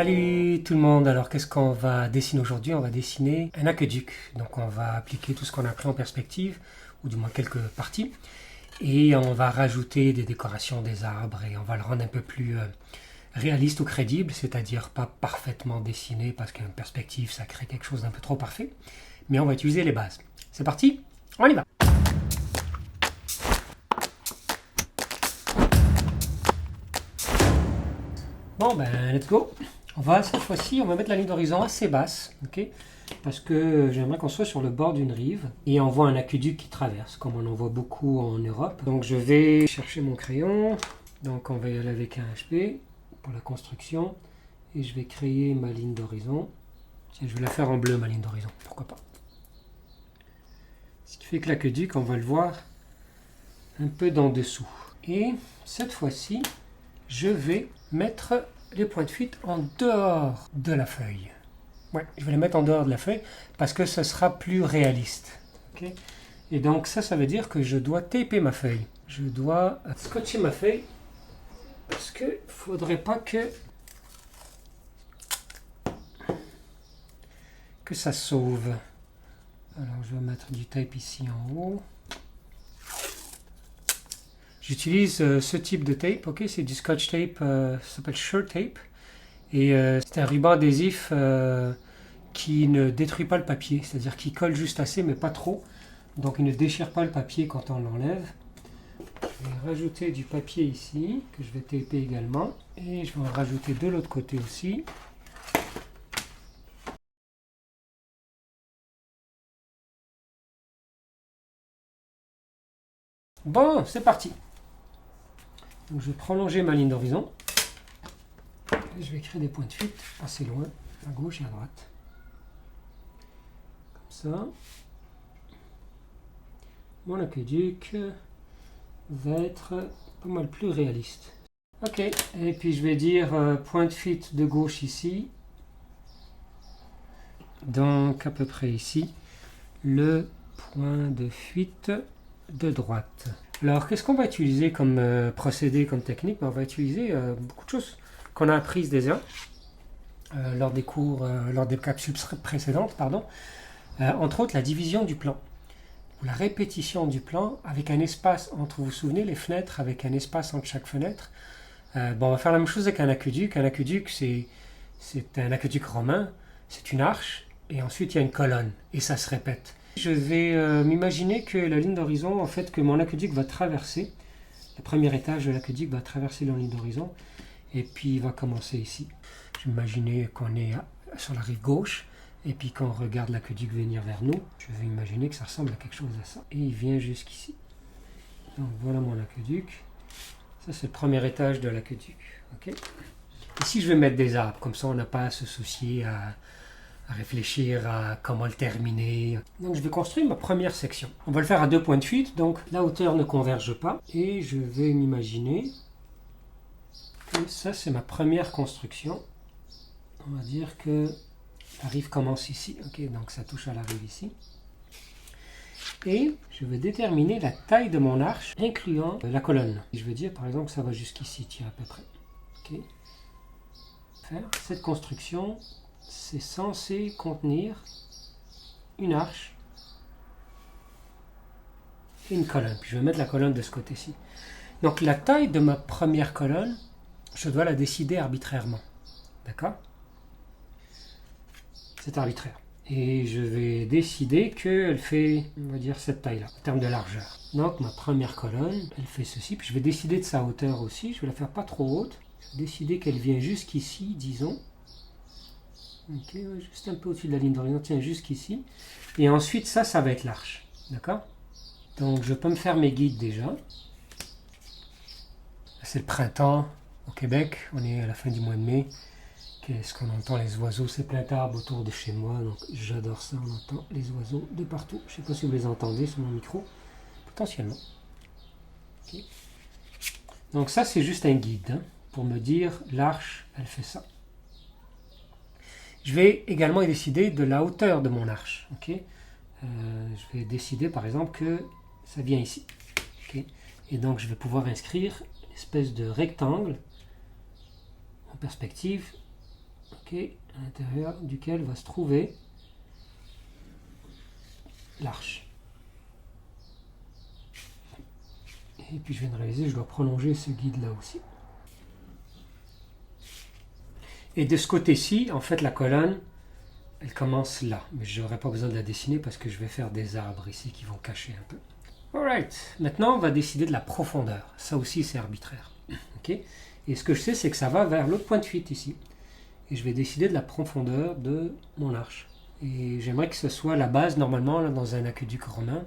Salut tout le monde, alors qu'est-ce qu'on va dessiner aujourd'hui? On va dessiner un aqueduc, donc on va appliquer tout ce qu'on a pris en perspective, ou du moins quelques parties, et on va rajouter des décorations, des arbres, et on va le rendre un peu plus réaliste ou crédible, c'est-à-dire pas parfaitement dessiné, parce qu'une perspective ça crée quelque chose d'un peu trop parfait, mais on va utiliser les bases. C'est parti, on y va! Bon ben, let's go! Cette fois-ci, on va mettre la ligne d'horizon assez basse, ok? Parce que j'aimerais qu'on soit sur le bord d'une rive et on voit un aqueduc qui traverse, comme on en voit beaucoup en Europe. Donc je vais chercher mon crayon, donc on va y aller avec un HP pour la construction et je vais créer ma ligne d'horizon. Tiens, je vais la faire en bleu, ma ligne d'horizon, pourquoi pas. Ce qui fait que l'aqueduc, on va le voir un peu d'en dessous. Et cette fois-ci, je vais mettre les points de fuite en dehors de la feuille. Ouais, je vais les mettre en dehors de la feuille parce que ce sera plus réaliste. Okay? Et donc ça veut dire que je dois taper ma feuille. Je dois scotcher ma feuille parce que faudrait pas que ça sauve. Alors je vais mettre du tape ici en haut. J'utilise ce type de tape, ok, c'est du scotch tape, ça s'appelle Sure Tape. Et c'est un ruban adhésif qui ne détruit pas le papier, c'est-à-dire qu'il colle juste assez mais pas trop. Donc il ne déchire pas le papier quand on l'enlève. Je vais rajouter du papier ici, que je vais taper également. Et je vais en rajouter de l'autre côté aussi. Bon, c'est parti. Donc je vais prolonger ma ligne d'horizon. Je vais créer des points de fuite assez loin, à gauche et à droite. Comme ça. Mon aqueduc va être pas mal plus réaliste. Ok, et puis je vais dire point de fuite de gauche ici. Donc à peu près ici. Le point de fuite de droite. Alors qu'est-ce qu'on va utiliser comme procédé, comme technique? On va utiliser beaucoup de choses qu'on a apprises déjà lors des cours, lors des capsules précédentes, pardon. Entre autres la division du plan. La répétition du plan avec un espace entre, vous vous souvenez, les fenêtres, avec un espace entre chaque fenêtre. On va faire la même chose avec un aqueduc. Un aqueduc, c'est un aqueduc romain, c'est une arche, et ensuite il y a une colonne, et ça se répète. Je vais m'imaginer que la ligne d'horizon, en fait, que mon aqueduc va traverser, le premier étage de l'aqueduc va traverser la ligne d'horizon, et puis il va commencer ici. Je vais imaginer qu'on est sur la rive gauche, et puis quand on regarde l'aqueduc venir vers nous, je vais imaginer que ça ressemble à quelque chose à ça. Et il vient jusqu'ici. Donc voilà mon aqueduc. Ça c'est le premier étage de l'aqueduc. Okay. Ici je vais mettre des arbres, comme ça on n'a pas à se soucier à réfléchir à comment le terminer. Donc je vais construire ma première section. On va le faire à 2 points de fuite, donc la hauteur ne converge pas. Et je vais m'imaginer que ça c'est ma première construction. On va dire que la rive commence ici. Ok, donc ça touche à la rive ici. Et je vais déterminer la taille de mon arche, incluant la colonne. Je veux dire par exemple que ça va jusqu'ici, tiens à peu près. Ok. Cette construction, c'est censé contenir une arche et une colonne. Puis je vais mettre la colonne de ce côté-ci. Donc la taille de ma première colonne, je dois la décider arbitrairement. D'accord? C'est arbitraire. Et je vais décider qu'elle fait, on va dire, cette taille-là, en termes de largeur. Donc ma première colonne, elle fait ceci. Puis je vais décider de sa hauteur aussi. Je vais la faire pas trop haute. Je vais décider qu'elle vient jusqu'ici, disons. Ok, juste un peu au-dessus de la ligne d'horizon, tiens, jusqu'ici. Et ensuite, ça va être l'arche. D'accord? Donc, je peux me faire mes guides déjà. C'est le printemps au Québec. On est à la fin du mois de mai. Qu'est-ce qu'on entend? Les oiseaux, c'est plein d'arbres autour de chez moi. Donc, j'adore ça. On entend les oiseaux de partout. Je ne sais pas si vous les entendez sur mon micro. Potentiellement. Okay. Donc, ça, c'est juste un guide hein, pour me dire l'arche, elle fait ça. Je vais également décider de la hauteur de mon arche. Okay. Je vais décider par exemple que ça vient ici. Okay. Et donc je vais pouvoir inscrire une espèce de rectangle en perspective ok, à l'intérieur duquel va se trouver l'arche. Et puis je viens de réaliser, je dois prolonger ce guide là aussi. Et de ce côté-ci, en fait, la colonne, elle commence là. Mais je n'aurai pas besoin de la dessiner parce que je vais faire des arbres ici qui vont cacher un peu. Alright, maintenant on va décider de la profondeur. Ça aussi c'est arbitraire. Okay. Et ce que je sais, c'est que ça va vers l'autre point de fuite ici. Et je vais décider de la profondeur de mon arche. Et j'aimerais que ce soit la base, normalement, là, dans un aqueduc romain.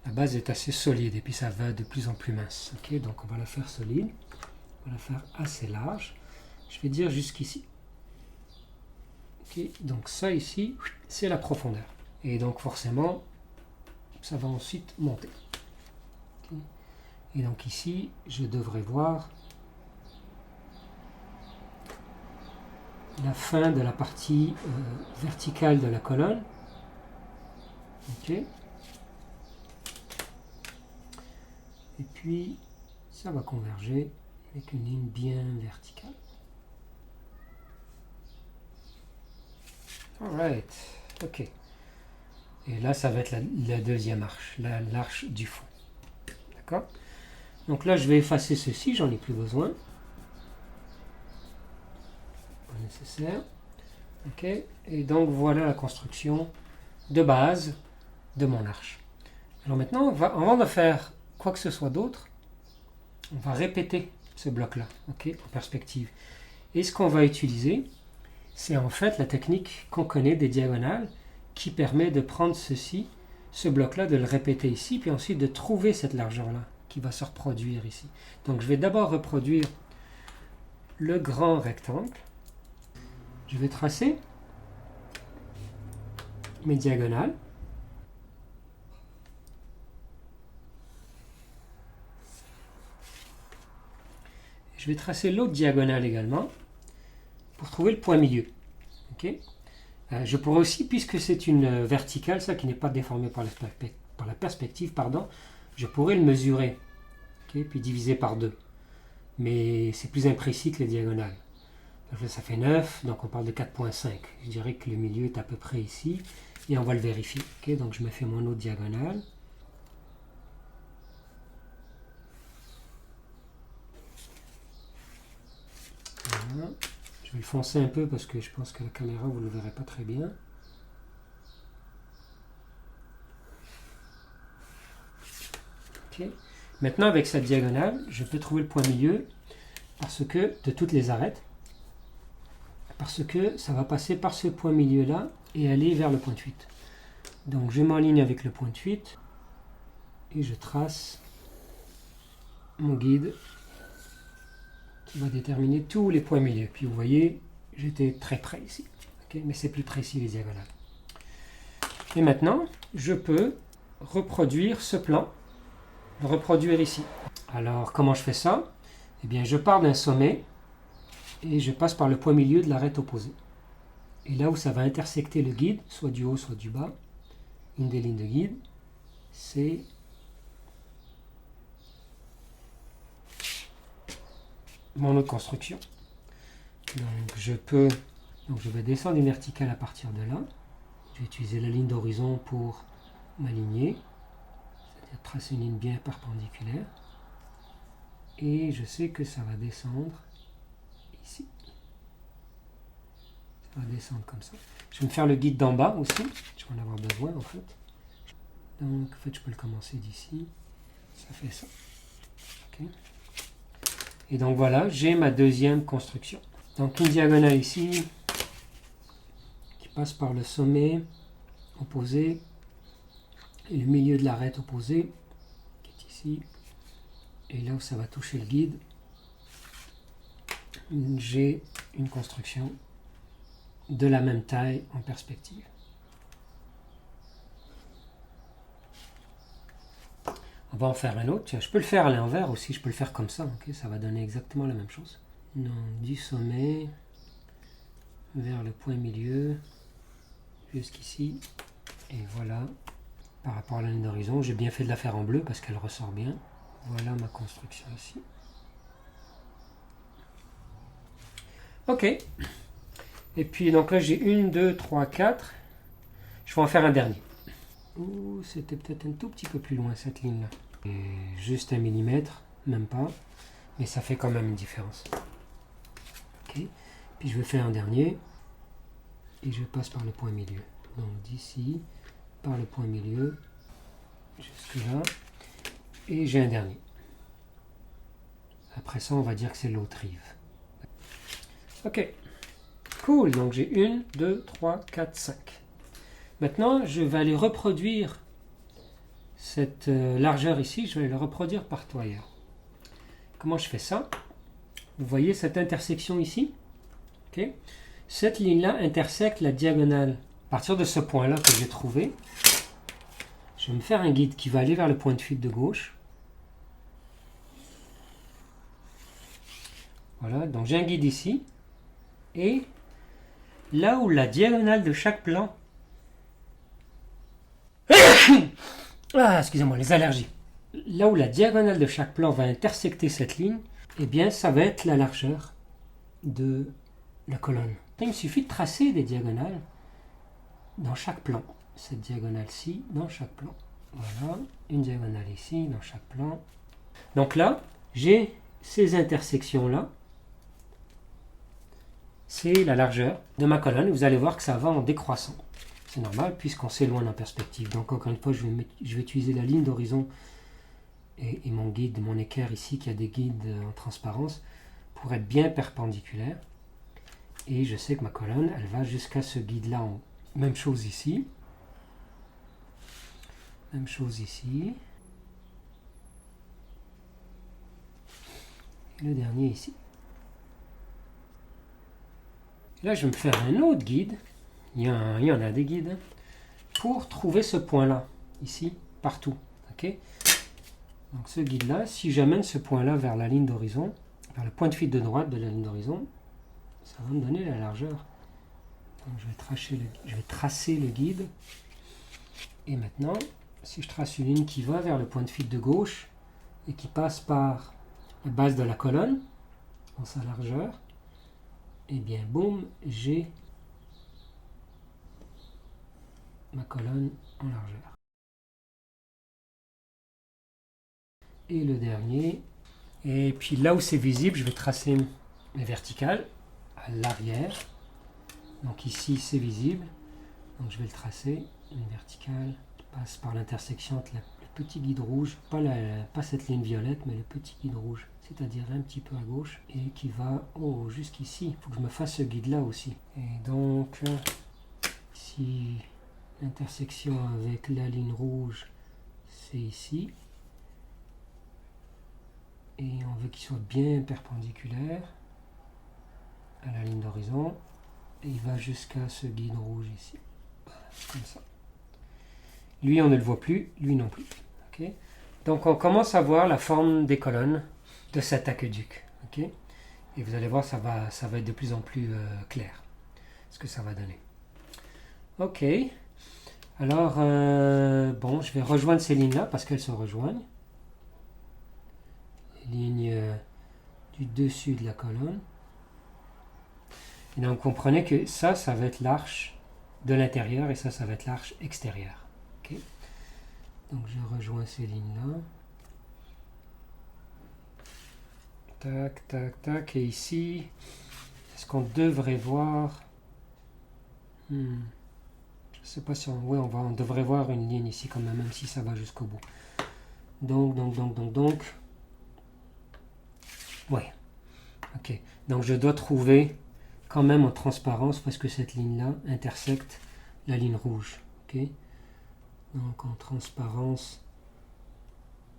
La base est assez solide et puis ça va de plus en plus mince. Okay. Donc on va la faire solide. On va la faire assez large. Je vais dire jusqu'ici. Okay. Donc ça ici, c'est la profondeur. Et donc forcément, ça va ensuite monter. Okay. Et donc ici, je devrais voir la fin de la partie verticale de la colonne. Ok. Et puis, ça va converger avec une ligne bien verticale. Alright, ok. Et là, ça va être la deuxième arche, l'arche du fond. D'accord? Donc là, je vais effacer ceci, j'en ai plus besoin. Pas nécessaire. Ok. Et donc, voilà la construction de base de mon arche. Alors maintenant, avant de faire quoi que ce soit d'autre, on va répéter ce bloc-là, ok, en perspective. Et ce qu'on va utiliser, c'est en fait la technique qu'on connaît des diagonales qui permet de prendre ceci, ce bloc-là, de le répéter ici, puis ensuite de trouver cette largeur-là qui va se reproduire ici. Donc je vais d'abord reproduire le grand rectangle. Je vais tracer mes diagonales. Je vais tracer l'autre diagonale également pour trouver le point milieu. Okay. Je pourrais aussi, puisque c'est une verticale, ça qui n'est pas déformée par la perspective, pardon, je pourrais le mesurer, okay, puis diviser par 2. Mais c'est plus imprécis que les diagonales. Ça fait 9, donc on parle de 4,5. Je dirais que le milieu est à peu près ici, et on va le vérifier. Okay, donc je me fais mon autre diagonale. Voilà. Je vais le foncer un peu parce que je pense que la caméra, vous ne le verrez pas très bien. Okay. Maintenant, avec cette diagonale, je peux trouver le point milieu parce que de toutes les arêtes, parce que ça va passer par ce point milieu-là et aller vers le point de fuite. Donc, je m'enligne avec le point de fuite et je trace mon guide qui va déterminer tous les points milieux. Puis vous voyez, j'étais très près ici. Okay, mais c'est plus précis les diagonales. Et maintenant, je peux reproduire ce plan, le reproduire ici. Alors, comment je fais ça? Eh bien, je pars d'un sommet et je passe par le point milieu de l'arête opposée. Et là où ça va intersecter le guide, soit du haut, soit du bas, une des lignes de guide, c'est mon autre construction. Donc je vais descendre une verticale à partir de là. Je vais utiliser la ligne d'horizon pour m'aligner, c'est-à-dire tracer une ligne bien perpendiculaire. Et je sais que ça va descendre ici. Ça va descendre comme ça. Je vais me faire le guide d'en bas aussi. Je vais en avoir besoin en fait. Donc en fait je peux le commencer d'ici. Ça fait ça. Okay. Et donc voilà, j'ai ma deuxième construction. Donc une diagonale ici qui passe par le sommet opposé et le milieu de l'arête opposée qui est ici. Et là où ça va toucher le guide, j'ai une construction de la même taille en perspective. On va en faire un autre. Tiens, je peux le faire à l'envers aussi, je peux le faire comme ça. Okay, ça va donner exactement la même chose. Donc, du sommet vers le point milieu jusqu'ici. Et voilà, par rapport à la ligne d'horizon, j'ai bien fait de la faire en bleu parce qu'elle ressort bien. Voilà ma construction ici. Ok. Et puis donc là j'ai 1, 2, 3, 4. Je vais en faire un dernier. Ouh, c'était peut-être un tout petit peu plus loin cette ligne-là. Juste 1 millimètre, même pas. Mais ça fait quand même une différence. Ok. Puis je vais faire un dernier. Et je passe par le point milieu. Donc d'ici, par le point milieu, jusque là. Et j'ai un dernier. Après ça, on va dire que c'est l'autre rive. Ok. Cool. Donc j'ai 1, 2, 3, 4, 5. Maintenant, je vais aller reproduire cette largeur ici. Je vais la reproduire partout ailleurs. Comment je fais ça? Vous voyez cette intersection ici? Ok. Cette ligne-là intersecte la diagonale. À partir de ce point-là que j'ai trouvé, je vais me faire un guide qui va aller vers le point de fuite de gauche. Voilà, donc j'ai un guide ici. Et là où la diagonale de chaque plan... Ah, excusez-moi, les allergies. Là où la diagonale de chaque plan va intersecter cette ligne, eh bien, ça va être la largeur de la colonne. Il me suffit de tracer des diagonales dans chaque plan. Cette diagonale-ci dans chaque plan. Voilà, une diagonale ici dans chaque plan. Donc là, j'ai ces intersections-là. C'est la largeur de ma colonne. Vous allez voir que ça va en décroissant. C'est normal puisqu'on s'éloigne en perspective. Donc encore une fois, je vais utiliser la ligne d'horizon et mon guide, mon équerre ici qui a des guides en transparence pour être bien perpendiculaire. Et je sais que ma colonne, elle va jusqu'à ce guide-là en haut. Même chose ici. Même chose ici. Et le dernier ici. Là, je vais me faire un autre guide. Il y en a des guides. Pour trouver ce point-là. Ici, partout. Ok. Donc ce guide-là, si j'amène ce point-là vers la ligne d'horizon, vers le point de fuite de droite de la ligne d'horizon, ça va me donner la largeur. Donc je vais tracer le guide. Et maintenant, si je trace une ligne qui va vers le point de fuite de gauche et qui passe par la base de la colonne, en sa largeur, et bien boum, j'ai ma colonne en largeur. Et le dernier. Et puis là où c'est visible, je vais tracer mes verticales à l'arrière. Donc ici, c'est visible. Donc je vais le tracer. Une verticale qui passe par l'intersection entre le petit guide rouge, pas cette ligne violette, mais le petit guide rouge, c'est-à-dire un petit peu à gauche, et qui va jusqu'ici. Il faut que je me fasse ce guide-là aussi. Et donc, si l'intersection avec la ligne rouge, c'est ici. Et on veut qu'il soit bien perpendiculaire à la ligne d'horizon. Et il va jusqu'à ce guide rouge ici. Comme ça. Lui, on ne le voit plus, lui non plus. Okay. Donc, on commence à voir la forme des colonnes de cet aqueduc. Okay. Et vous allez voir, ça va être de plus en plus clair ce que ça va donner. Ok. Alors, bon, je vais rejoindre ces lignes-là parce qu'elles se rejoignent. Les lignes du dessus de la colonne. Et donc, comprenez que ça va être l'arche de l'intérieur et ça va être l'arche extérieure. Okay. Donc, je rejoins ces lignes-là. Tac, tac, tac. Et ici, est-ce qu'on devrait voir... Je ne sais pas si on devrait voir une ligne ici quand même si ça va jusqu'au bout. Donc. Ouais. Ok. Donc, je dois trouver quand même en transparence parce que cette ligne-là intersecte la ligne rouge. Ok. Donc, en transparence,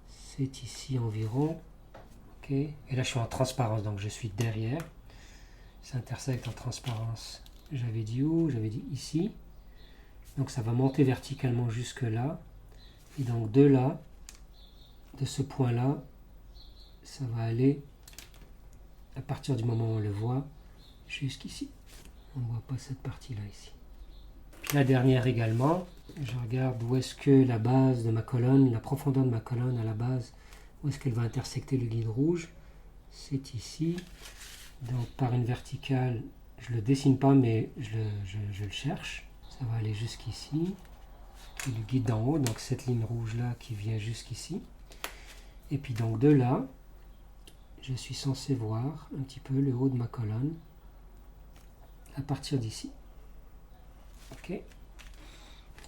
c'est ici environ. Ok. Et là, je suis en transparence, donc je suis derrière. Ça intersecte en transparence. J'avais dit où? J'avais dit ici. Donc, ça va monter verticalement jusque là. Et donc, de là, de ce point-là, ça va aller, à partir du moment où on le voit, jusqu'ici. On ne voit pas cette partie-là ici. Puis la dernière également, je regarde où est-ce que la base de ma colonne, la profondeur de ma colonne à la base, où est-ce qu'elle va intersecter le guide rouge. C'est ici. Donc par une verticale, Je le dessine pas, mais je le cherche. Ça va aller jusqu'ici. Et le guide d'en haut, donc cette ligne rouge là qui vient jusqu'ici. Et puis donc de là, je suis censé voir un petit peu le haut de ma colonne à partir d'ici. Ok.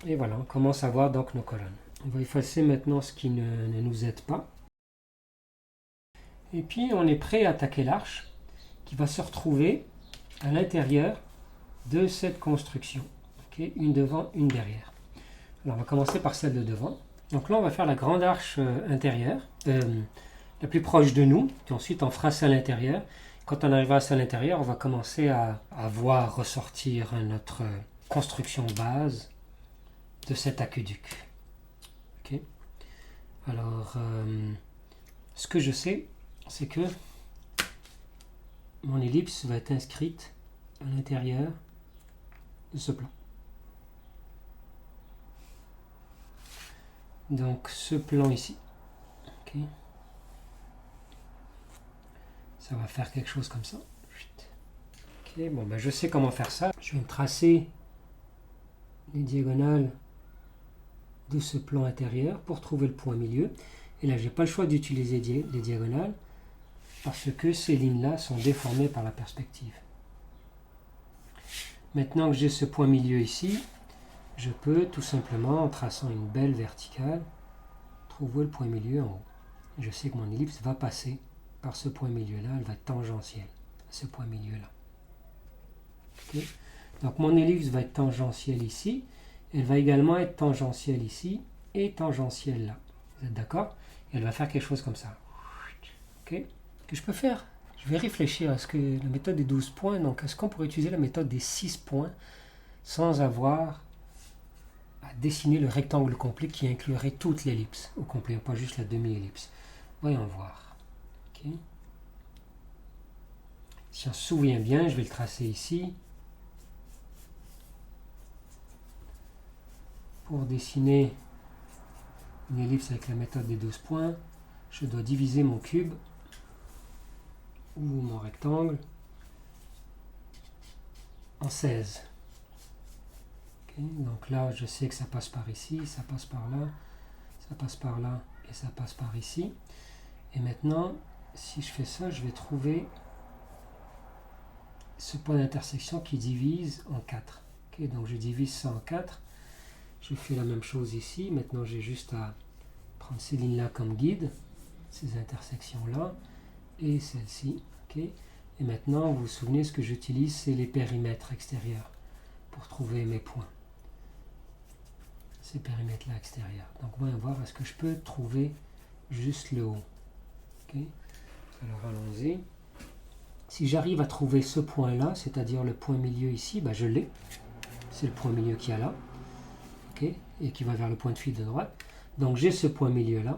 Et voilà, on commence à voir donc nos colonnes. On va effacer maintenant ce qui ne nous aide pas. Et puis on est prêt à attaquer l'arche qui va se retrouver à l'intérieur de cette construction. Okay, une devant, une derrière. Alors on va commencer par celle de devant. Donc là on va faire la grande arche intérieure, la plus proche de nous, puis ensuite on fera celle à l'intérieur. Quand on arrivera à celle à l'intérieur, on va commencer à voir ressortir notre construction base de cet aqueduc. Okay. Alors, ce que je sais, c'est que mon ellipse va être inscrite à l'intérieur de ce plan. Donc, ce plan ici. Okay. Ça va faire quelque chose comme ça. Ok, bon, ben je sais comment faire ça. Je vais me tracer les diagonales de ce plan intérieur pour trouver le point milieu. Et là, j'ai pas le choix d'utiliser les diagonales parce que ces lignes-là sont déformées par la perspective. Maintenant que j'ai ce point milieu ici, je peux tout simplement, en traçant une belle verticale, trouver le point milieu en haut. Et je sais que mon ellipse va passer par ce point milieu-là, elle va être tangentielle à ce point milieu-là. Okay. Donc mon ellipse va être tangentielle ici, elle va également être tangentielle ici et tangentielle là. Vous êtes d'accord? Elle va faire quelque chose comme ça. Okay. Que je peux faire? Je vais réfléchir. Est-ce que la méthode des 12 points, donc est-ce qu'on pourrait utiliser la méthode des 6 points sans avoir à dessiner le rectangle complet qui inclurait toute l'ellipse au complet, pas juste la demi-ellipse? Voyons voir. Okay. Si on se souvient bien, je vais le tracer ici. Pour dessiner une ellipse avec la méthode des 12 points, je dois diviser mon cube ou mon rectangle en 16. Okay, donc là, je sais que ça passe par ici, ça passe par là, ça passe par là et ça passe par ici. Et maintenant, si je fais ça, je vais trouver ce point d'intersection qui divise en 4. Okay, donc je divise ça en 4. Je fais la même chose ici. Maintenant, j'ai juste à prendre ces lignes-là comme guide, ces intersections-là, et celle-ci. Okay. Et maintenant, vous vous souvenez, ce que j'utilise, c'est les périmètres extérieurs pour trouver mes points. Ces périmètres-là extérieurs. Donc, on va voir, est-ce que je peux trouver juste le haut. Okay. Alors, allons-y. Si j'arrive à trouver ce point-là, c'est-à-dire le point milieu ici, ben je l'ai. C'est le point milieu qu'il y a là. Okay, et qui va vers le point de fuite de droite. Donc j'ai ce point milieu là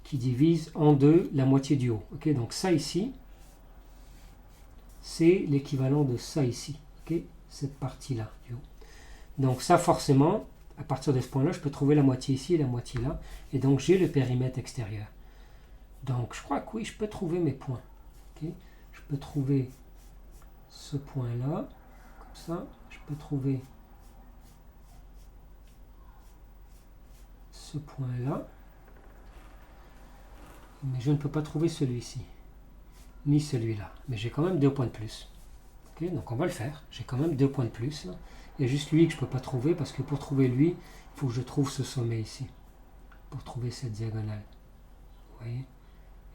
qui divise en deux la moitié du haut. Okay, donc ça ici, c'est l'équivalent de ça ici. Okay, cette partie là du haut. Donc ça forcément, à partir de ce point là, je peux trouver la moitié ici et la moitié là. Et donc j'ai le périmètre extérieur. Donc je crois que oui, je peux trouver mes points. Okay, je peux trouver ce point là, comme ça. Je peux trouver ce point-là, mais je ne peux pas trouver celui-ci, ni celui-là, mais j'ai quand même 2 points de plus. Okay, donc on va le faire, j'ai quand même 2 points de plus, là. Il y a juste lui que je ne peux pas trouver, parce que pour trouver lui, il faut que je trouve ce sommet ici, pour trouver cette diagonale. Vous voyez?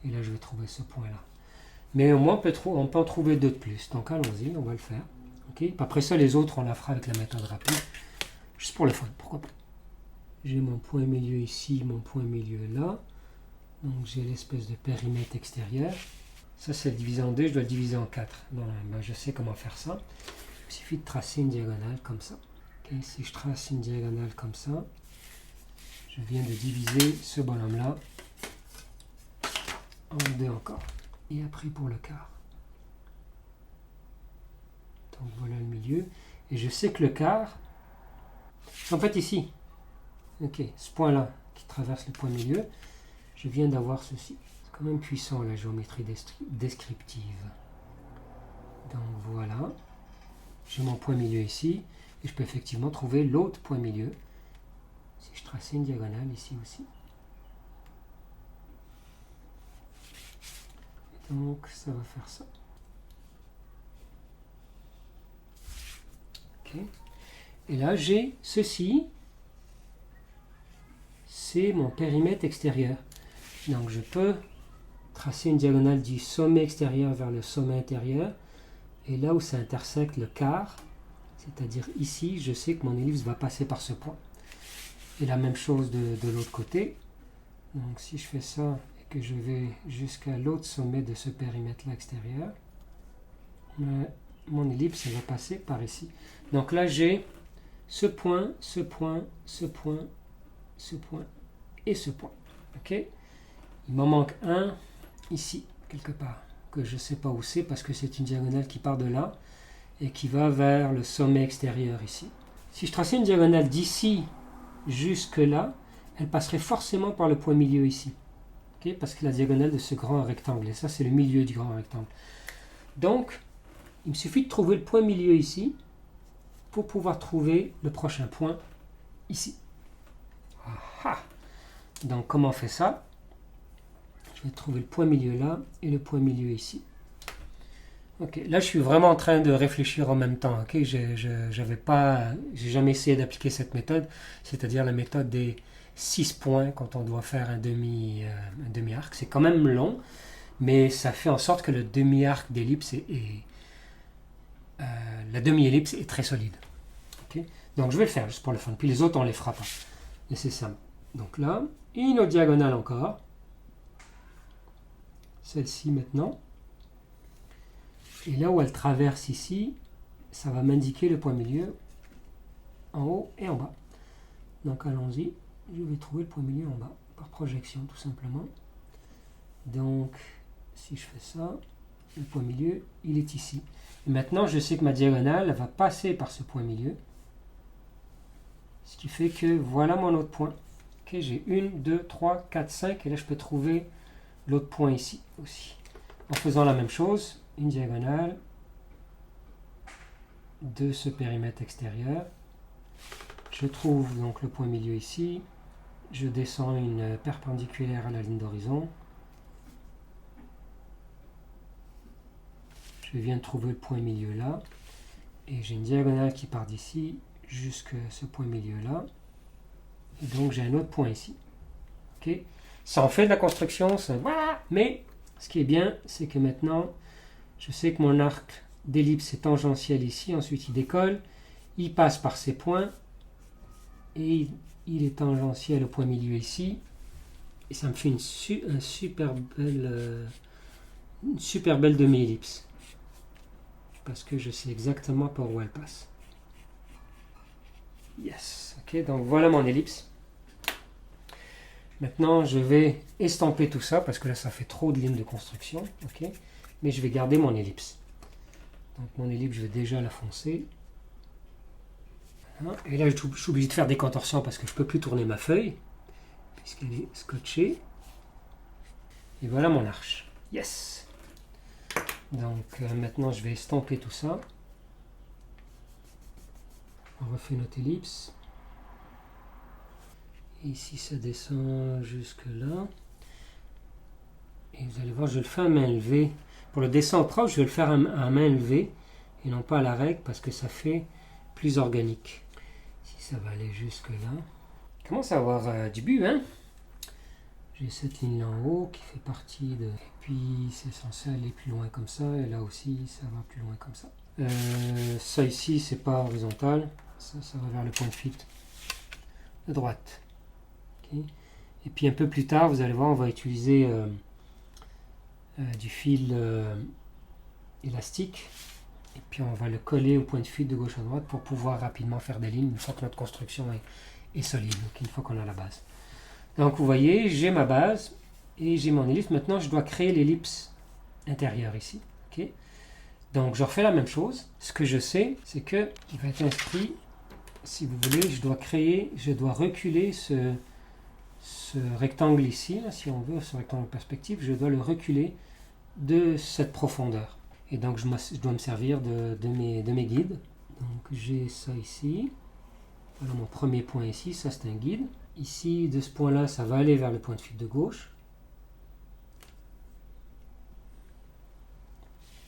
Et là je vais trouver ce point-là. Mais au moins on peut en trouver 2 de plus, donc allons-y, on va le faire. Okay, après ça, les autres, on la fera avec la méthode rapide, juste pour le fun, pourquoi pas. J'ai mon point milieu ici, mon point milieu là. Donc j'ai l'espèce de périmètre extérieur. Ça c'est divisé en 2, je dois le diviser en 4. Non, ben, je sais comment faire ça. Il suffit de tracer une diagonale comme ça. Okay, si je trace une diagonale comme ça, je viens de diviser ce bonhomme-là en 2 encore. Et après pour le quart. Donc voilà le milieu. Et je sais que le quart, en fait ici, ok, ce point-là qui traverse le point milieu, je viens d'avoir ceci. C'est quand même puissant la géométrie descriptive. Donc voilà. j'ai mon point milieu ici, et je peux effectivement trouver l'autre point milieu. Si je traçais une diagonale ici aussi. Donc ça va faire ça. Okay. Et là j'ai ceci, c'est mon périmètre extérieur. Donc je peux tracer une diagonale du sommet extérieur vers le sommet intérieur. Et là où ça intersecte le quart, c'est-à-dire ici, je sais que mon ellipse va passer par ce point. Et la même chose de l'autre côté. Donc si je fais ça et que je vais jusqu'à l'autre sommet de ce périmètre-là extérieur, mon ellipse va passer par ici. Donc là j'ai ce point, ce point, ce point, ce point et ce point. Ok? Il m'en manque un ici, quelque part, que je ne sais pas où c'est parce que c'est une diagonale qui part de là et qui va vers le sommet extérieur ici. Si je traçais une diagonale d'ici jusque là, elle passerait forcément par le point milieu ici. Okay? Parce que la diagonale de ce grand rectangle, et ça c'est le milieu du grand rectangle. Donc, il me suffit de trouver le point milieu ici pour pouvoir trouver le prochain point ici. Aha. Donc comment on fait ça? Je vais trouver le point milieu là et le point milieu ici. Ok, là je suis vraiment en train de réfléchir en même temps. Ok, j'ai jamais essayé d'appliquer cette méthode, c'est-à-dire la méthode des 6 points quand on doit faire un demi-arc. C'est quand même long, mais ça fait en sorte que le demi-arc d'ellipse la demi-ellipse est très solide. Okay, donc je vais le faire juste pour le fun. Puis les autres on les fera pas. Et c'est simple. Donc là, une autre diagonale encore. Celle-ci maintenant. Et là où elle traverse ici, ça va m'indiquer le point milieu en haut et en bas. Donc allons-y, je vais trouver le point milieu en bas, par projection tout simplement. Donc si je fais ça, le point milieu, il est ici. Et maintenant, je sais que ma diagonale va passer par ce point milieu. Ce qui fait que voilà mon autre point. Okay, j'ai 1, 2, 3, 4, 5, et là je peux trouver l'autre point ici aussi. En faisant la même chose, une diagonale de ce périmètre extérieur. Je trouve donc le point milieu ici. Je descends une perpendiculaire à la ligne d'horizon. Je viens de trouver le point milieu là. Et j'ai une diagonale qui part d'ici jusqu'à ce point milieu là. Et donc j'ai un autre point ici. Okay. Ça en fait de la construction, ça. Mais ce qui est bien, c'est que maintenant, je sais que mon arc d'ellipse est tangentiel ici, ensuite il décolle, il passe par ces points, et il est tangentiel au point milieu ici, et ça me fait une super belle demi-ellipse, parce que je sais exactement par où elle passe. Yes, ok, donc voilà mon ellipse. Maintenant, je vais estamper tout ça, parce que là, ça fait trop de lignes de construction, ok, mais je vais garder mon ellipse. Donc mon ellipse, je vais déjà la foncer. Et là, je suis obligé de faire des contorsions parce que je ne peux plus tourner ma feuille, puisqu'elle est scotchée. Et voilà mon arche. Yes! Donc maintenant, je vais estamper tout ça. On refait notre ellipse. Et ici, ça descend jusque là. Et vous allez voir, je le fais à main levée. Pour le dessin proche, je vais le faire à main levée et non pas à la règle parce que ça fait plus organique. Si ça va aller jusque là. Commence à avoir du but, hein? J'ai cette ligne en haut qui fait partie de... Et puis c'est censé aller plus loin comme ça. Et là aussi, ça va plus loin comme ça. Ça ici, c'est pas horizontal. Ça va vers le point de fuite de droite. Okay. Et puis un peu plus tard, vous allez voir, on va utiliser du fil élastique. Et puis on va le coller au point de fuite de gauche à droite pour pouvoir rapidement faire des lignes une fois que notre construction est solide, donc une fois qu'on a la base. Donc vous voyez, j'ai ma base et j'ai mon ellipse. Maintenant, je dois créer l'ellipse intérieure ici. Okay. Donc je refais la même chose. Ce que je sais, c'est que il va être inscrit, si vous voulez, je dois reculer ce rectangle ici, là, si on veut, ce rectangle perspective, je dois le reculer de cette profondeur. Et donc je dois me servir de mes guides. Donc j'ai ça ici. Voilà mon premier point ici, ça c'est un guide. Ici, de ce point-là, ça va aller vers le point de fuite de gauche.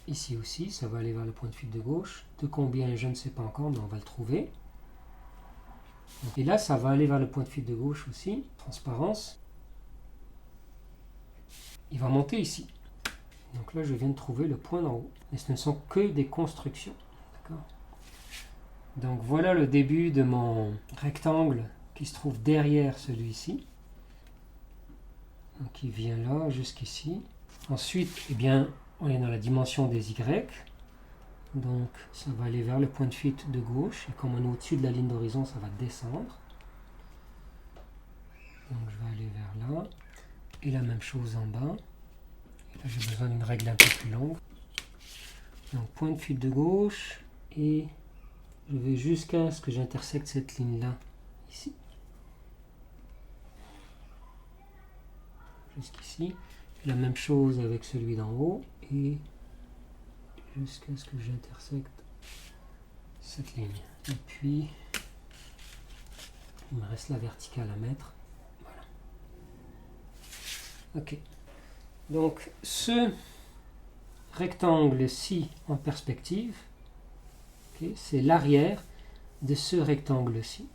Ici aussi, ça va aller vers le point de fuite de gauche. De combien, je ne sais pas encore, mais on va le trouver. Et là, ça va aller vers le point de fuite de gauche aussi. Transparence. Il va monter ici. Donc là, je viens de trouver le point d'en haut. Mais ce ne sont que des constructions. D'accord ? Donc voilà le début de mon rectangle qui se trouve derrière celui-ci. Donc il vient là jusqu'ici. Ensuite, eh bien, on est dans la dimension des Y. Donc ça va aller vers le point de fuite de gauche. Et comme on est au-dessus de la ligne d'horizon, ça va descendre. Donc je vais aller vers là. Et la même chose en bas. Et là j'ai besoin d'une règle un peu plus longue. Donc point de fuite de gauche. Et je vais jusqu'à ce que j'intersecte cette ligne-là. Ici. Jusqu'ici. La même chose avec celui d'en haut. Et jusqu'à ce que j'intersecte cette ligne. Et puis, il me reste la verticale à mettre. Voilà. Ok. Donc, ce rectangle-ci en perspective, okay, c'est l'arrière de ce rectangle-ci.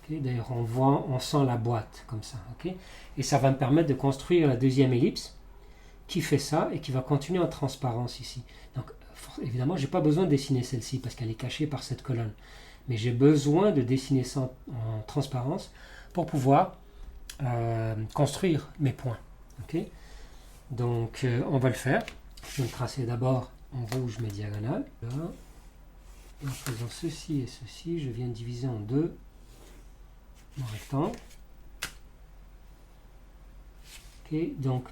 Okay, d'ailleurs, on sent la boîte comme ça. Okay, et ça va me permettre de construire la deuxième ellipse qui fait ça et qui va continuer en transparence ici. Donc, évidemment, je n'ai pas besoin de dessiner celle-ci parce qu'elle est cachée par cette colonne. Mais j'ai besoin de dessiner ça en transparence pour pouvoir construire mes points. Okay, donc, on va le faire. Je vais le tracer d'abord en rouge mes diagonales. Là. Et en faisant ceci et ceci, je viens de diviser en deux mon rectangle. Okay, donc,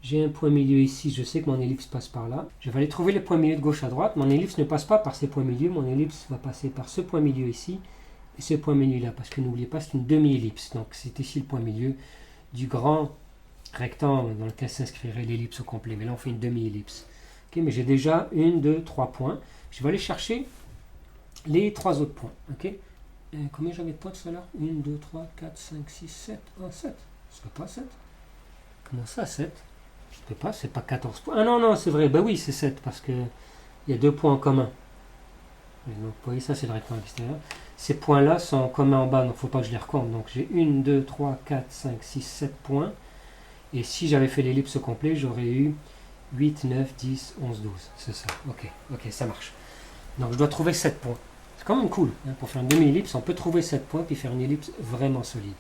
j'ai un point milieu ici, je sais que mon ellipse passe par là. Je vais aller trouver le point milieu de gauche à droite. Mon ellipse ne passe pas par ces points milieux. Mon ellipse va passer par ce point milieu ici et ce point milieu là. Parce que n'oubliez pas, c'est une demi-ellipse. Donc c'est ici le point milieu du grand rectangle dans lequel s'inscrirait l'ellipse au complet. Mais là, on fait une demi-ellipse. Okay, mais j'ai déjà 1, 2, 3 points. Je vais aller chercher les 3 autres points. Okay, combien j'avais de points tout à l'heure? 1, 2, 3, 4, 5, 6, 7. Ah, 7. Ce n'est pas 7. Comment ça, 7? Je ne sais pas, c'est pas 14 points. Ah non, non, c'est vrai. Ben oui, c'est 7 parce qu'il y a 2 points en commun. Et donc, vous voyez, ça, c'est le rectangle extérieur. Ces points-là sont en commun en bas, donc il ne faut pas que je les recompte. Donc, j'ai 1, 2, 3, 4, 5, 6, 7 points. Et si j'avais fait l'ellipse au complet, j'aurais eu 8, 9, 10, 11, 12. C'est ça. Ok, ça marche. Donc, je dois trouver 7 points. C'est quand même cool. Hein, pour faire une demi-ellipse, on peut trouver 7 points puis faire une ellipse vraiment solide.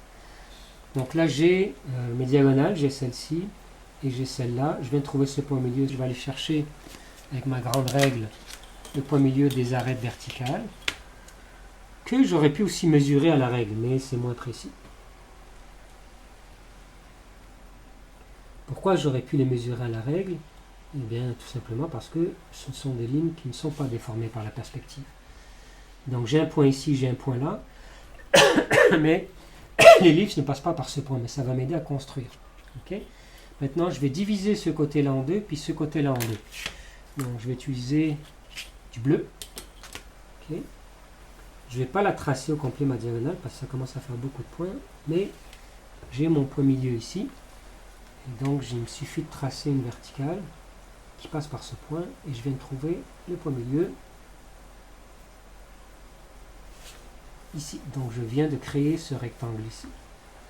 Donc là, j'ai mes diagonales. J'ai celle-ci. Et j'ai celle-là, je viens de trouver ce point milieu, je vais aller chercher avec ma grande règle le point milieu des arêtes verticales que j'aurais pu aussi mesurer à la règle, mais c'est moins précis. Pourquoi j'aurais pu les mesurer à la règle? Eh bien, tout simplement parce que ce sont des lignes qui ne sont pas déformées par la perspective. Donc j'ai un point ici, j'ai un point là, mais l'ellipse ne passe pas par ce point, mais ça va m'aider à construire. Okay, maintenant, je vais diviser ce côté-là en deux, puis ce côté-là en deux. Donc, je vais utiliser du bleu. Okay. Je ne vais pas la tracer au complet, ma diagonale, parce que ça commence à faire beaucoup de points. Mais j'ai mon point milieu ici. Et donc, il me suffit de tracer une verticale qui passe par ce point. Et je viens de trouver le point milieu ici. Donc, je viens de créer ce rectangle ici.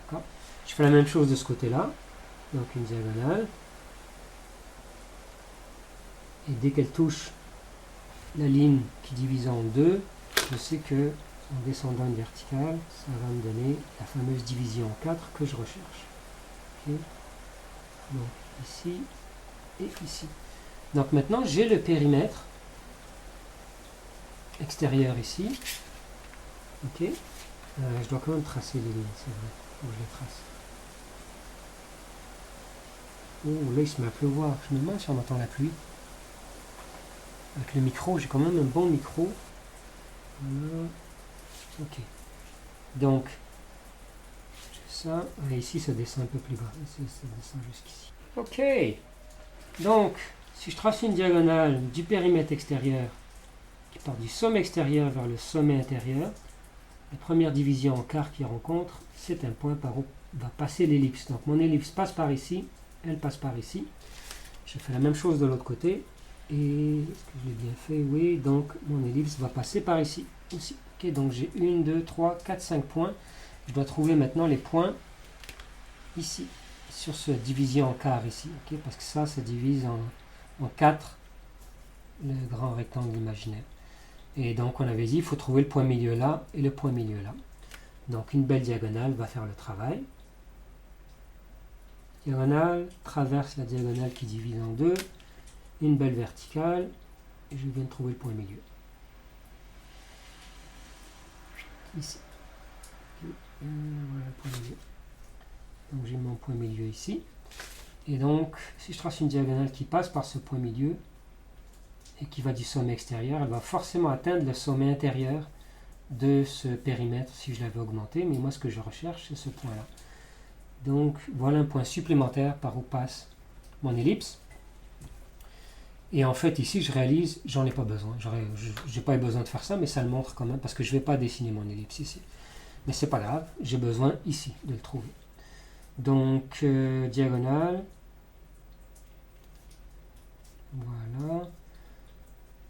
D'accord ? Je fais la même chose de ce côté-là. Donc une diagonale. Et dès qu'elle touche la ligne qui divise en deux, je sais que en descendant une verticale, ça va me donner la fameuse division en 4 que je recherche. Okay. Donc ici et ici. Donc maintenant j'ai le périmètre extérieur ici. Ok. Je dois quand même tracer les lignes, c'est vrai. Faut que je les trace. Oh, là il se met à pleuvoir. Je me demande si on entend la pluie. Avec le micro, j'ai quand même un bon micro. Voilà. Ok. Donc, j'ai ça. Et ici, ça descend un peu plus bas. Ici, ça descend jusqu'ici. Ok. Donc, si je trace une diagonale du périmètre extérieur qui part du sommet extérieur vers le sommet intérieur. La première division en quart qu'il rencontre, c'est un point par où va passer l'ellipse. Donc mon ellipse passe par ici, elle passe par ici. Je fais la même chose de l'autre côté. Et est-ce que je l'ai bien fait? Oui, donc mon ellipse va passer par ici aussi. Ok, donc j'ai 1, 2, 3, 4, 5 points. Je dois trouver maintenant les points ici, sur cette division en quart ici. Okay, parce que ça divise en 4 le grand rectangle imaginaire. Et donc on avait dit, il faut trouver le point milieu là et le point milieu là. Donc une belle diagonale va faire le travail. Diagonale, traverse la diagonale qui divise en deux. Une belle verticale. Et je viens de trouver le point milieu. Ici. Voilà le point milieu. Donc j'ai mon point milieu ici. Et donc, si je trace une diagonale qui passe par ce point milieu, et qui va du sommet extérieur, elle va forcément atteindre le sommet intérieur de ce périmètre si je l'avais augmenté, mais moi ce que je recherche c'est ce point là. Donc voilà un point supplémentaire par où passe mon ellipse. Et en fait ici je réalise, j'en ai pas besoin, j'ai pas eu besoin de faire ça, mais ça le montre quand même parce que je vais pas dessiner mon ellipse ici. Mais c'est pas grave, j'ai besoin ici de le trouver. Donc diagonale, voilà,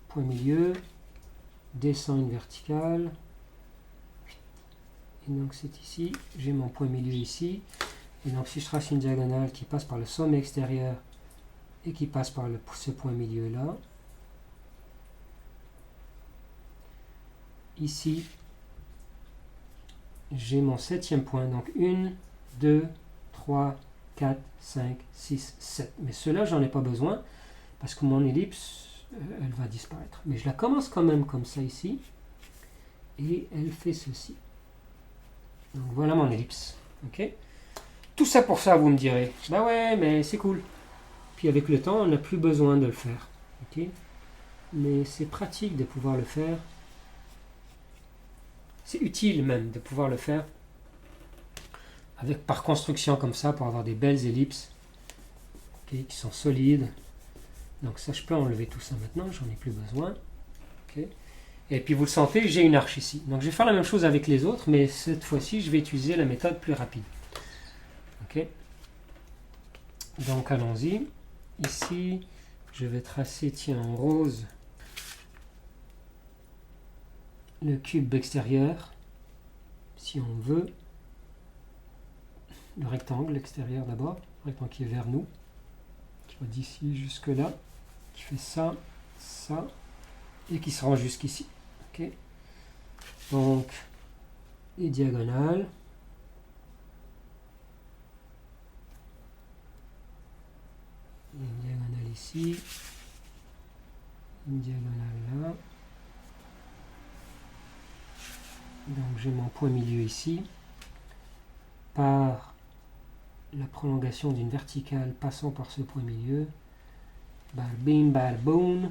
point milieu, descend une verticale, et donc c'est ici, j'ai mon point milieu ici, et donc si je trace une diagonale qui passe par le sommet extérieur et qui passe par ce point milieu là, ici j'ai mon septième point, donc 1, 2, 3, 4, 5, 6, 7, mais ceux-là j'en ai pas besoin parce que mon ellipse elle va disparaître. Mais je la commence quand même comme ça ici. Et elle fait ceci. Donc voilà mon ellipse. Ok. Tout ça pour ça, vous me direz. Bah ouais, mais c'est cool. Puis avec le temps, on n'a plus besoin de le faire. Ok. Mais c'est pratique de pouvoir le faire. C'est utile même de pouvoir le faire. Avec par construction comme ça, pour avoir des belles ellipses. Okay, qui sont solides. Donc ça, je peux enlever tout ça maintenant, j'en ai plus besoin. Okay. Et puis vous le sentez, j'ai une arche ici. Donc je vais faire la même chose avec les autres, mais cette fois-ci, je vais utiliser la méthode plus rapide. Okay. Donc allons-y. Ici, je vais tracer, tiens, en rose, le cube extérieur, si on veut. Le rectangle extérieur d'abord, le rectangle qui est vers nous, qui va d'ici jusque là. Qui fait ça, ça, et qui se rend jusqu'ici. Okay. Donc, les diagonales. Une diagonale ici. Une diagonale là. Donc, j'ai mon point milieu ici. Par la prolongation d'une verticale passant par ce point milieu. Bal bim, bal boom.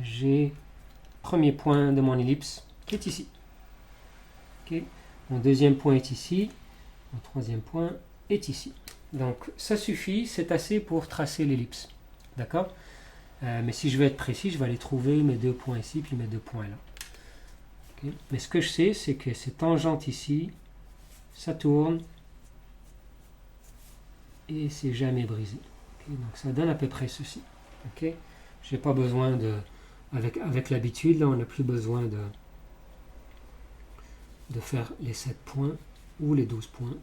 J'ai premier point de mon ellipse qui est ici. Okay. Mon deuxième point est ici. Mon troisième point est ici. Donc ça suffit, c'est assez pour tracer l'ellipse. D'accord. Mais si je veux être précis, je vais aller trouver mes deux points ici, puis mes deux points là. Okay. Mais ce que je sais, c'est que ces tangentes ici, ça tourne et c'est jamais brisé. Donc ça donne à peu près ceci. Okay. Je n'ai pas besoin de... Avec l'habitude, là, on n'a plus besoin de faire les 7 points ou les 12 points.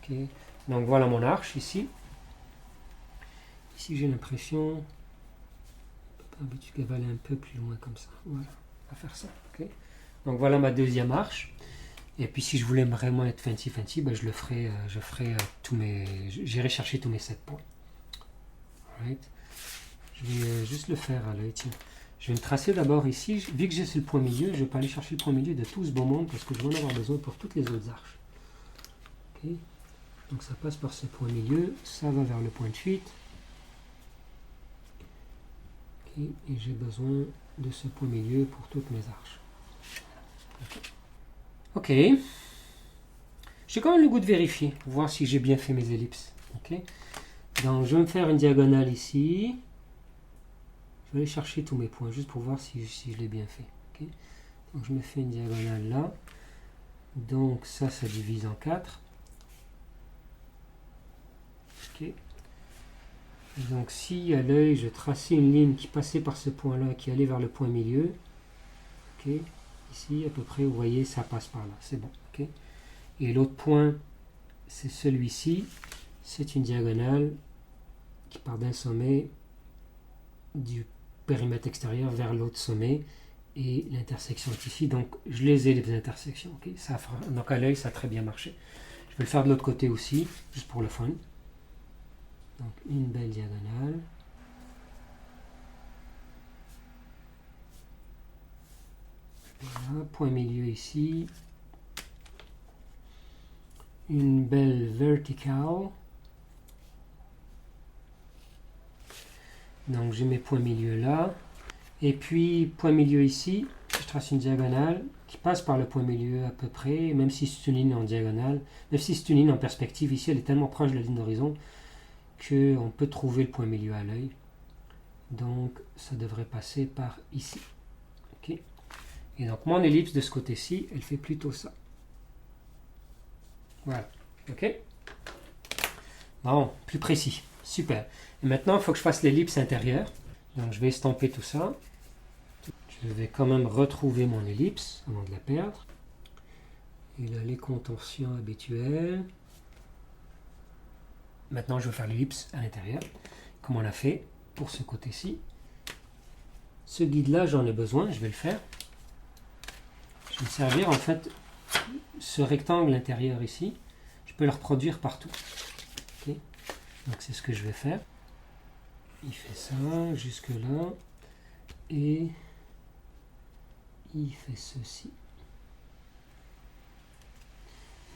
Okay. Donc voilà mon arche ici. Ici, j'ai l'impression qu'elle va aller un peu plus loin comme ça. Voilà, on va faire ça. Okay. Donc voilà ma deuxième arche. Et puis si je voulais vraiment être fancy, ben je le ferai, j'irai chercher tous mes 7 points. Right. Je vais juste le faire à l'œil. Tiens. Je vais me tracer d'abord ici. Vu que j'ai le point milieu, je ne vais pas aller chercher le point milieu de tout ce beau monde parce que je vais en avoir besoin pour toutes les autres arches. Okay. Donc ça passe par ce point milieu, ça va vers le point de fuite. Okay. Et j'ai besoin de ce point milieu pour toutes mes arches. Ok. J'ai quand même le goût de vérifier, pour voir si j'ai bien fait mes ellipses. Okay. Donc je vais me faire une diagonale ici. Je vais aller chercher tous mes points juste pour voir si je l'ai bien fait. Okay. Donc je me fais une diagonale là. Donc ça divise en 4. Okay. Donc si à l'œil je traçais une ligne qui passait par ce point là, qui allait vers le point milieu, okay. Ici à peu près vous voyez ça passe par là, c'est bon. Okay. Et l'autre point c'est celui-ci, c'est une diagonale qui part d'un sommet du périmètre extérieur vers l'autre sommet et l'intersection est ici, donc je les ai les intersections. Okay. Donc à l'œil ça a très bien marché. Je vais le faire de l'autre côté aussi, juste pour le fun. Donc une belle diagonale. Voilà, point milieu ici. Une belle verticale. Donc j'ai mes points milieu là. Et puis point milieu ici, je trace une diagonale qui passe par le point milieu à peu près, même si c'est une ligne en diagonale, même si c'est une ligne en perspective, ici elle est tellement proche de la ligne d'horizon qu'on peut trouver le point milieu à l'œil. Donc ça devrait passer par ici. Okay. Et donc mon ellipse de ce côté-ci, elle fait plutôt ça. Voilà. Ok. Bon, plus précis. Super. Et maintenant, il faut que je fasse l'ellipse intérieure. Donc je vais estamper tout ça. Je vais quand même retrouver mon ellipse avant de la perdre. Et là, les contorsions habituelles. Maintenant, je vais faire l'ellipse à l'intérieur, comme on l'a fait pour ce côté-ci. Ce guide-là, j'en ai besoin, je vais le faire. Je vais me servir, en fait, ce rectangle intérieur ici, je peux le reproduire partout. Okay. Donc, c'est ce que je vais faire. Il fait ça, jusque là, et il fait ceci.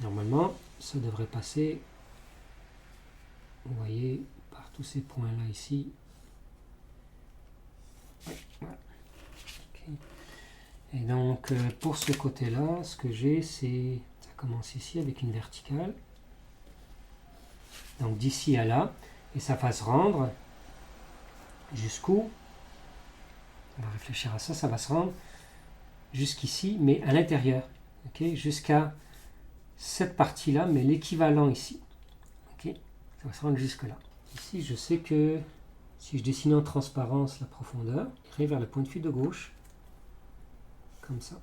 Normalement, ça devrait passer, vous voyez, par tous ces points-là ici. Ouais, voilà. Okay. Et donc, pour ce côté-là, ce que j'ai, c'est, ça commence ici avec une verticale. Donc, d'ici à là, et ça va se rendre jusqu'où? On va réfléchir à ça, ça va se rendre jusqu'ici, mais à l'intérieur. Okay, jusqu'à cette partie-là, mais l'équivalent ici. Okay, ça va se rendre jusque-là. Ici, je sais que si je dessinais en transparence la profondeur, j'irai vers le point de fuite de gauche, comme ça.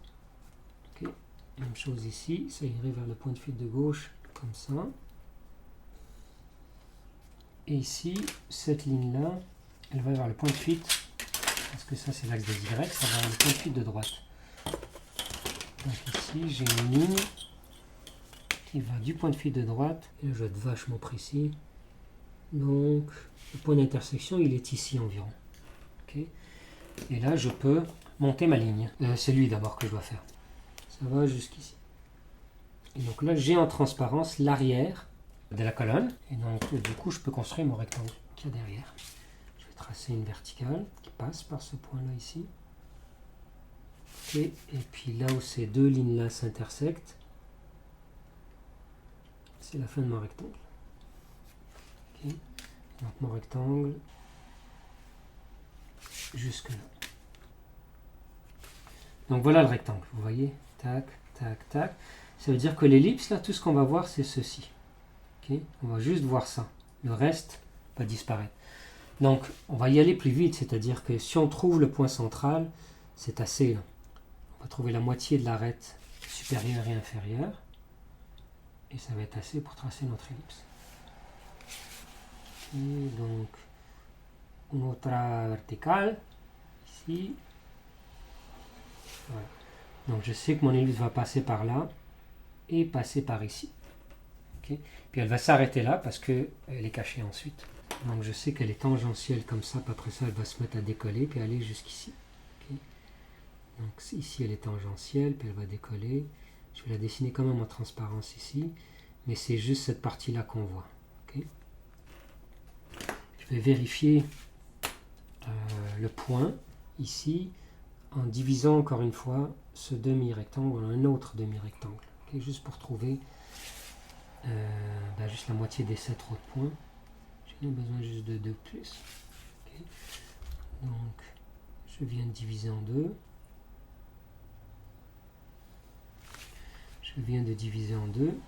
Okay. Même chose ici, ça irait vers le point de fuite de gauche, comme ça. Et ici, cette ligne-là, elle va vers le point de fuite, parce que ça c'est l'axe des Y, ça va vers le point de fuite de droite. Donc ici, j'ai une ligne qui va du point de fuite de droite, et là je vais être vachement précis. Donc, le point d'intersection, il est ici environ. Okay. Et là, je peux monter ma ligne. C'est lui d'abord que je dois faire. Ça va jusqu'ici. Et donc là, j'ai en transparence l'arrière de la colonne. Et donc, du coup, je peux construire mon rectangle qu'il y a derrière. Je vais tracer une verticale qui passe par ce point-là ici. Okay. Et puis là où ces deux lignes-là s'intersectent, c'est la fin de mon rectangle. Okay. Donc mon rectangle, jusque là. Donc voilà le rectangle, vous voyez, tac, tac, tac. Ça veut dire que l'ellipse, là, tout ce qu'on va voir, c'est ceci. Okay. On va juste voir ça. Le reste va disparaître. Donc, on va y aller plus vite, c'est-à-dire que si on trouve le point central, c'est assez. Là. On va trouver la moitié de l'arête supérieure et inférieure. Et ça va être assez pour tracer notre ellipse. Et donc, une autre verticale, ici. Voilà. Donc je sais que mon ellipse va passer par là et passer par ici. Okay. Puis elle va s'arrêter là parce qu'elle est cachée ensuite. Donc je sais qu'elle est tangentielle comme ça, puis après ça elle va se mettre à décoller puis aller jusqu'ici. Okay. Donc ici elle est tangentielle, puis elle va décoller. Je vais la dessiner quand même en transparence ici, mais c'est juste cette partie-là qu'on voit. Okay. Je vais vérifier le point ici en divisant encore une fois ce demi-rectangle en un autre demi-rectangle. Okay, juste pour trouver juste la moitié des 7 autres points. J'ai besoin juste de 2 plus. Okay. Donc je viens de diviser en deux. Je viens de diviser en deux.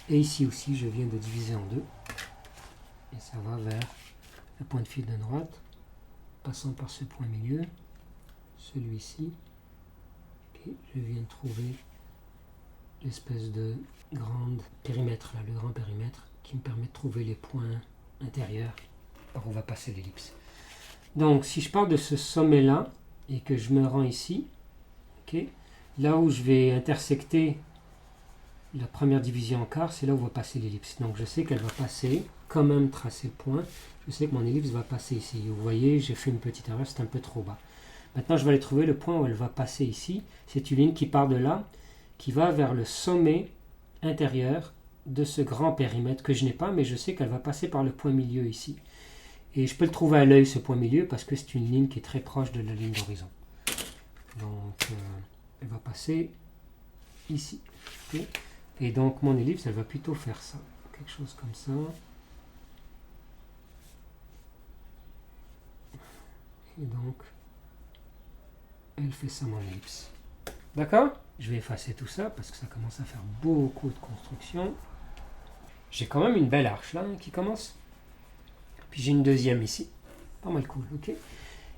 Et ici aussi, je viens de diviser en deux. Et ça va vers le point de fil de droite, passant par ce point milieu, celui-ci. Okay, je viens de trouver l'espèce de grand périmètre, là, le grand périmètre, qui me permet de trouver les points intérieurs par où va passer l'ellipse. Donc, si je pars de ce sommet-là, et que je me rends ici, okay, là où je vais intersecter la première division en quart, c'est là où va passer l'ellipse. Donc je sais qu'elle va passer, quand même tracer le point, je sais que mon ellipse va passer ici. Vous voyez, j'ai fait une petite erreur, c'est un peu trop bas. Maintenant, je vais aller trouver le point où elle va passer ici. C'est une ligne qui part de là, qui va vers le sommet intérieur de ce grand périmètre que je n'ai pas, mais je sais qu'elle va passer par le point milieu ici. Et je peux le trouver à l'œil, ce point milieu, parce que c'est une ligne qui est très proche de la ligne d'horizon. Donc, elle va passer ici. Okay. Et donc, mon ellipse, elle va plutôt faire ça. Quelque chose comme ça. Et donc, elle fait ça, mon ellipse. D'accord? Je vais effacer tout ça parce que ça commence à faire beaucoup de construction. J'ai quand même une belle arche là hein, qui commence. Puis j'ai une deuxième ici. Pas mal cool, ok?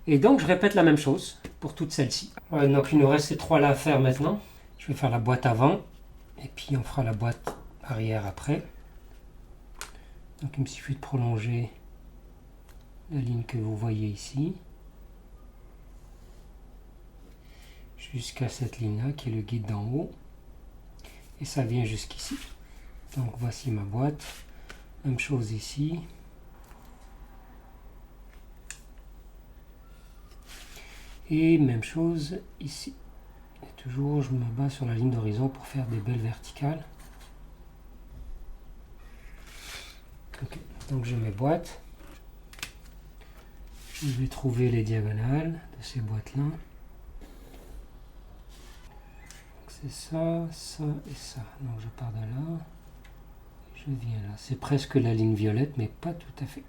Et donc, je répète la même chose pour toutes celles-ci. Ouais, donc, il nous reste ces trois là à faire maintenant. Je vais faire la boîte avant. Et puis, on fera la boîte arrière après. Donc, il me suffit de prolonger la ligne que vous voyez ici. Jusqu'à cette ligne-là qui est le guide d'en haut. Et ça vient jusqu'ici. Donc, voici ma boîte. Même chose ici. Et même chose ici. Et toujours, je me base sur la ligne d'horizon pour faire des belles verticales. Okay. Donc, j'ai mes boîtes. Je vais trouver les diagonales de ces boîtes-là. C'est ça, ça et ça. Donc, je pars de là. Je viens là. C'est presque la ligne violette, mais pas tout à fait.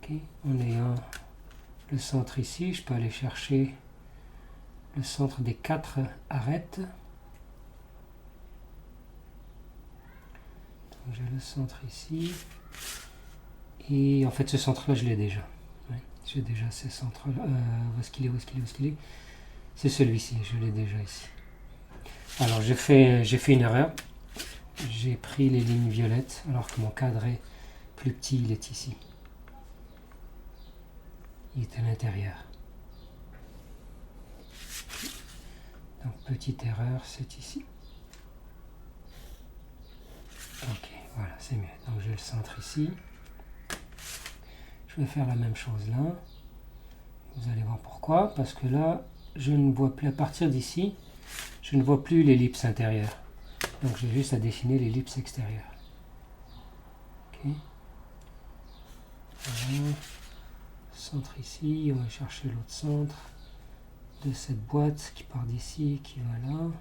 Okay. En ayant le centre ici, je peux aller chercher le centre des 4 arêtes. J'ai le centre ici. Et en fait, ce centre-là, je l'ai déjà. Ouais, j'ai déjà ce centre-là. Où est-ce qu'il est, où est-ce qu'il est, où est-ce qu'il est? C'est celui-ci, je l'ai déjà ici. Alors, j'ai fait une erreur. J'ai pris les lignes violettes, alors que mon cadre est plus petit, il est ici. Il est à l'intérieur. Donc, petite erreur, c'est ici. Ok, voilà, c'est mieux. Donc, j'ai le centre ici. Je vais faire la même chose là. Vous allez voir pourquoi. Parce que là, je ne vois plus, à partir d'ici, je ne vois plus l'ellipse intérieure. Donc, j'ai juste à dessiner l'ellipse extérieure. Ok. Voilà. Centre ici, on va chercher l'autre centre de cette boîte qui part d'ici, qui va là.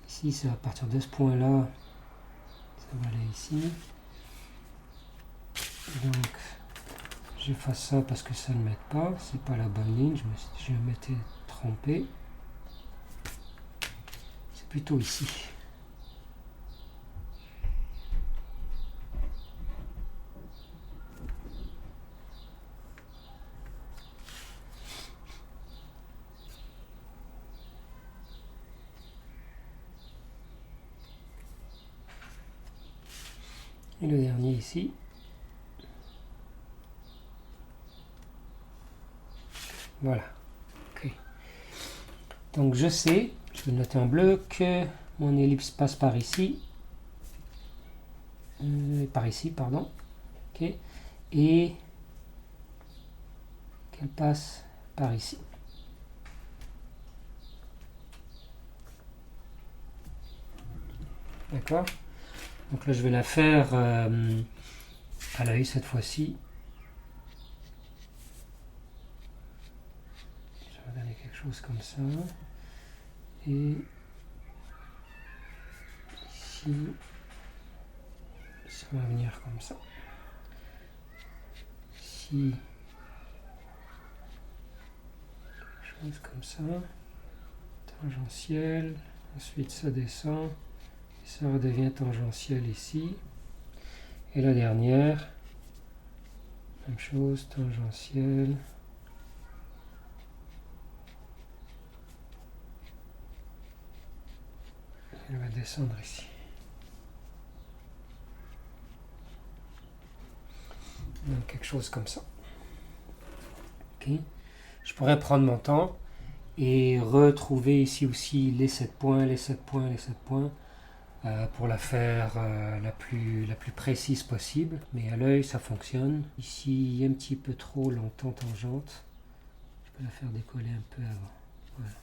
Ici, c'est à partir de ce point-là, ça va aller ici. Donc, j'efface ça parce que ça ne m'aide pas, c'est pas la bonne ligne, je m'étais trompé. C'est plutôt ici. Et le dernier ici. Voilà. Okay. Donc je sais, je vais noter en bleu, que mon ellipse passe par ici. Par ici, pardon. Okay. Et qu'elle passe par ici. D'accord? Donc là, je vais la faire à l'œil cette fois-ci. Je vais donner quelque chose comme ça. Et ici, ça va venir comme ça. ici, quelque chose comme ça, tangentiel, ensuite ça descend, et ça redevient tangentiel ici, et la dernière, même chose, tangentiel, elle va descendre ici. Donc quelque chose comme ça. Ok. Je pourrais prendre mon temps et retrouver ici aussi les 7 points, les 7 points, les 7 points pour la faire la plus précise possible. Mais à l'œil, ça fonctionne. Ici, un petit peu trop longtemps tangente. Je peux la faire décoller un peu avant. Voilà.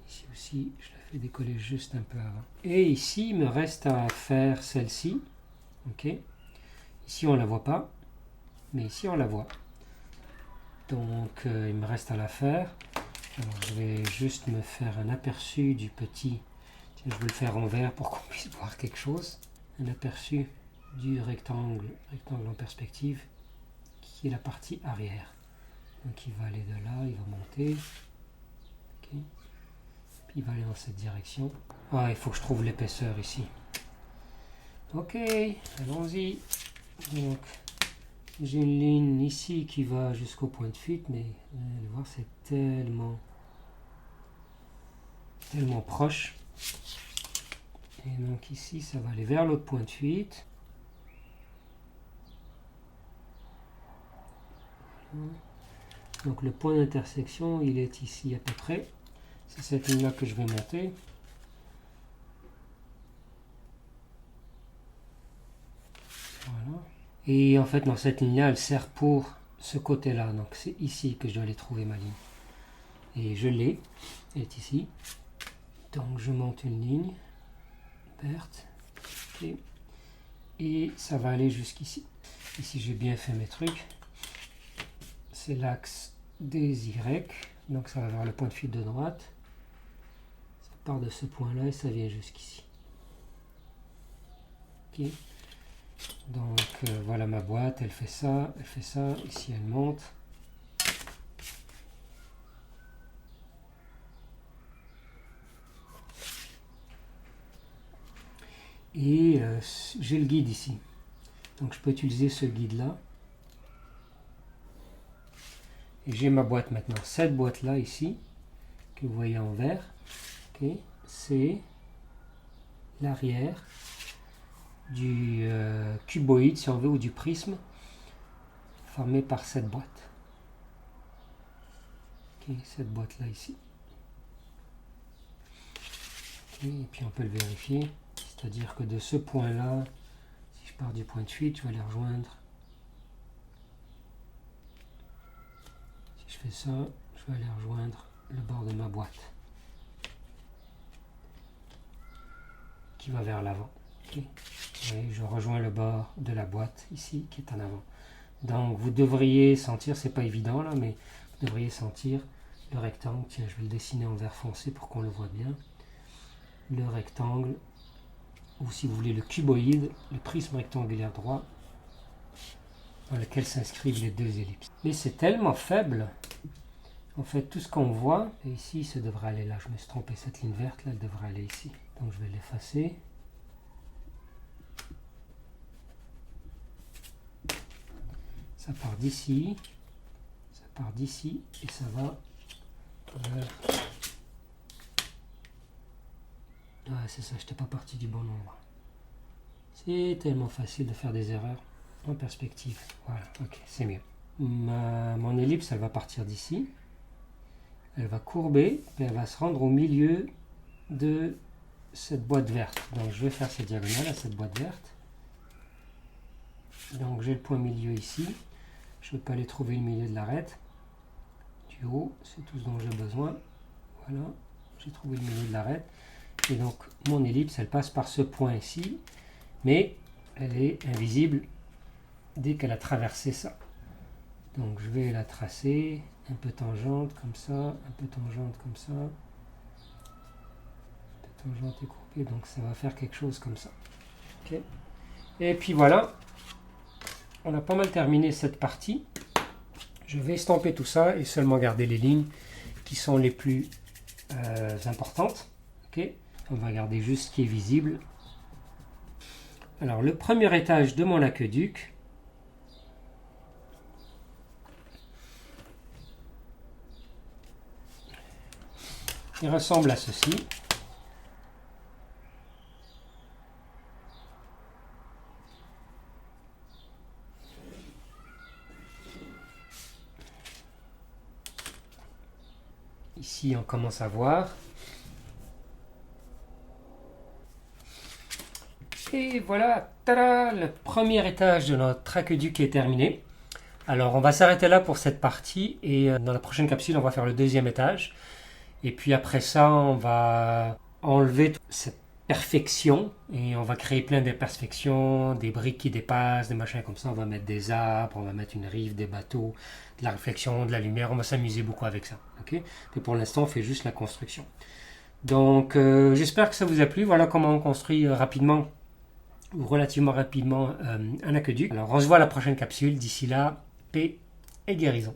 Ici aussi, je la fais décoller juste un peu avant. Et ici, il me reste à faire celle-ci. Ok. Ici, on ne la voit pas. Mais ici, on la voit. Donc, il me reste à la faire. Alors, je vais juste me faire un aperçu du petit. Tiens, je vais le faire en vert pour qu'on puisse voir quelque chose. Un aperçu du rectangle en perspective, qui est la partie arrière. Donc, il va aller de là, il va monter. Okay. Puis, il va aller dans cette direction. Ah, il faut que je trouve l'épaisseur ici. Ok, allons-y. Donc, j'ai une ligne ici qui va jusqu'au point de fuite, mais vous allez voir, c'est tellement proche. Et donc ici, ça va aller vers l'autre point de fuite. Donc le point d'intersection, il est ici à peu près. C'est cette ligne-là que je vais monter. Voilà. Et en fait, dans cette ligne-là, elle sert pour ce côté-là. Donc c'est ici que je dois aller trouver ma ligne. Et je l'ai. Elle est ici. Donc je monte une ligne verte. Okay. Et ça va aller jusqu'ici. Ici, j'ai bien fait mes trucs. C'est l'axe des Y. Donc ça va vers le point de fuite de droite. Ça part de ce point-là et ça vient jusqu'ici. Ok. Donc voilà ma boîte, elle fait ça, ici elle monte. Et j'ai le guide ici. Donc je peux utiliser ce guide-là. Et j'ai ma boîte maintenant. Cette boîte-là ici, que vous voyez en vert, okay, c'est l'arrière du cuboïde, si on veut, ou du prisme, formé par cette boîte. Okay, cette boîte-là ici. Okay, et puis on peut le vérifier. C'est-à-dire que de ce point-là, si je pars du point de fuite, je vais aller rejoindre. Si je fais ça, je vais aller rejoindre le bord de ma boîte. Qui va vers l'avant. Okay. Et je rejoins le bord de la boîte ici, qui est en avant. Donc vous devriez sentir, c'est pas évident là, mais vous devriez sentir le rectangle. Tiens, je vais le dessiner en vert foncé pour qu'on le voit bien. Le rectangle, ou si vous voulez le cuboïde, le prisme rectangulaire droit, dans lequel s'inscrivent les deux ellipses. Mais c'est tellement faible, en fait tout ce qu'on voit, et ici ça devrait aller là, je me suis trompé, cette ligne verte là, elle devrait aller ici. Donc je vais l'effacer. Ça part d'ici, et ça va vers... Ah c'est ça, je n'étais pas parti du bon nombre. C'est tellement facile de faire des erreurs en perspective. Voilà, ok, c'est mieux. Mon ellipse, elle va partir d'ici. Elle va courber, et elle va se rendre au milieu de cette boîte verte. Donc je vais faire cette diagonale à cette boîte verte. Donc j'ai le point milieu ici. Je ne peux pas aller trouver le milieu de l'arête. Du haut, c'est tout ce dont j'ai besoin. Voilà, j'ai trouvé le milieu de l'arête. Et donc mon ellipse, elle passe par ce point ici. Mais elle est invisible dès qu'elle a traversé ça. Donc je vais la tracer, un peu tangente comme ça, un peu tangente comme ça, un peu tangente et courbée, donc ça va faire quelque chose comme ça. Okay. Et puis voilà, on a pas mal terminé cette partie. Je vais estomper tout ça et seulement garder les lignes qui sont les plus importantes. Ok, on va garder juste ce qui est visible. Alors le premier étage de mon aqueduc, il ressemble à ceci. Ici, on commence à voir. Et voilà, tada, le premier étage de notre aqueduc est terminé. Alors, on va s'arrêter là pour cette partie et dans la prochaine capsule, on va faire le deuxième étage. Et puis après ça, on va enlever cette perfection et on va créer plein d'imperfections, des briques qui dépassent, des machins comme ça. On va mettre des arbres, on va mettre une rive, des bateaux, de la réflexion, de la lumière. On va s'amuser beaucoup avec ça. Okay, et pour l'instant, on fait juste la construction. Donc, j'espère que ça vous a plu. Voilà comment on construit rapidement ou relativement rapidement un aqueduc. Alors, on se voit à la prochaine capsule. D'ici là, paix et guérison.